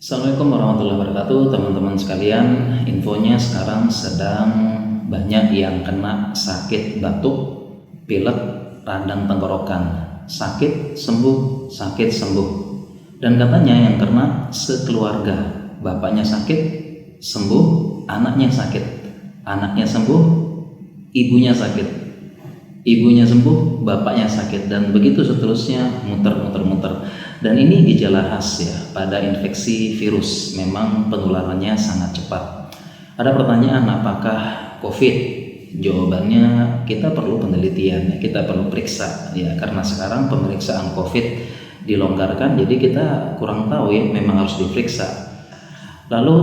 Assalamualaikum warahmatullahi wabarakatuh, teman-teman sekalian. Infonya sekarang sedang banyak yang kena sakit batuk, pilek, radang tenggorokan. Sakit sembuh, sakit sembuh. Dan katanya yang kena sekeluarga. Bapaknya sakit, sembuh, anaknya sakit. Anaknya sembuh, ibunya sakit. Ibunya sembuh, bapaknya sakit, dan begitu seterusnya, muter-muter. Dan ini gejala khas ya pada infeksi virus, memang penularannya sangat cepat. Ada pertanyaan, apakah COVID? Jawabannya kita perlu penelitian, kita perlu periksa ya, karena sekarang pemeriksaan COVID dilonggarkan, jadi kita kurang tahu ya, memang harus diperiksa. Lalu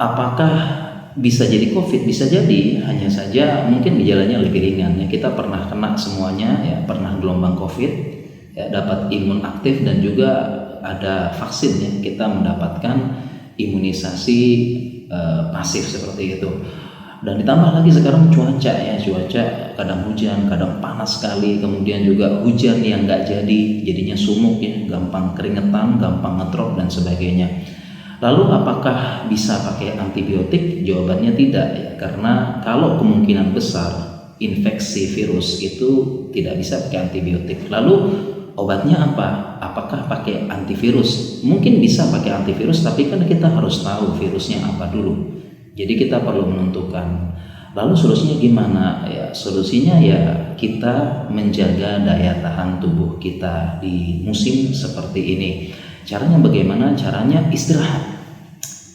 apakah bisa jadi COVID? Bisa jadi, hanya saja mungkin gejalanya lebih ringan ya. Kita pernah kena semuanya ya, pernah gelombang COVID ya, dapat imun aktif, dan juga ada vaksin ya, kita mendapatkan imunisasi pasif seperti itu. Dan ditambah lagi sekarang cuaca ya, cuaca kadang hujan, kadang panas sekali, kemudian juga hujan yang nggak jadinya sumuk ya, gampang keringetan, gampang ngedrop dan sebagainya. Lalu apakah bisa pakai antibiotik? Jawabannya tidak ya, karena kalau kemungkinan besar infeksi virus itu tidak bisa pakai antibiotik. Lalu obatnya apa? Apakah pakai antivirus? Mungkin bisa pakai antivirus, tapi kan kita harus tahu virusnya apa dulu. Jadi kita perlu menentukan. Lalu solusinya gimana? Ya, solusinya ya kita menjaga daya tahan tubuh kita di musim seperti ini. Caranya bagaimana? Caranya istirahat.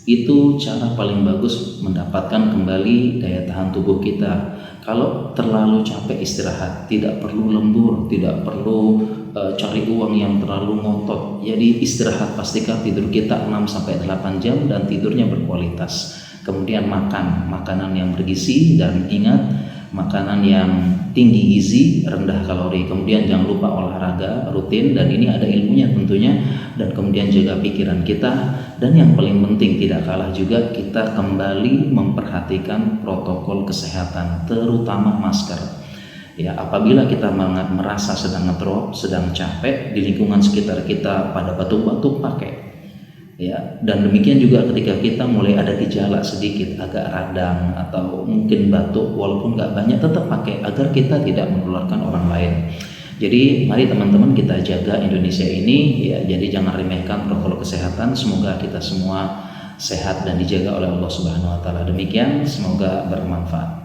Itu cara paling bagus mendapatkan kembali daya tahan tubuh kita. Kalau terlalu capek istirahat, tidak perlu lembur, tidak perlu cari uang yang terlalu ngotot. Jadi istirahat, pastikan tidur kita 6-8 jam dan tidurnya berkualitas. Kemudian makan makanan yang bergizi, dan ingat, makanan yang tinggi gizi, rendah kalori. Kemudian jangan lupa olahraga rutin, dan ini ada ilmunya tentunya. Dan kemudian jaga pikiran kita, dan yang paling penting tidak kalah juga, kita kembali memperhatikan protokol kesehatan, terutama masker ya. Apabila kita merasa sedang ngedrop, sedang capek, di lingkungan sekitar kita pada batuk-batuk, pakai ya. Dan demikian juga ketika kita mulai ada gejala sedikit agak radang atau mungkin batuk, walaupun nggak banyak, tetap pakai agar kita tidak menularkan orang lain. Jadi mari teman-teman kita jaga Indonesia ini ya. Jadi jangan remehkan protokol kesehatan. Semoga kita semua sehat dan dijaga oleh Allah Subhanahu wa taala. Demikian, semoga bermanfaat.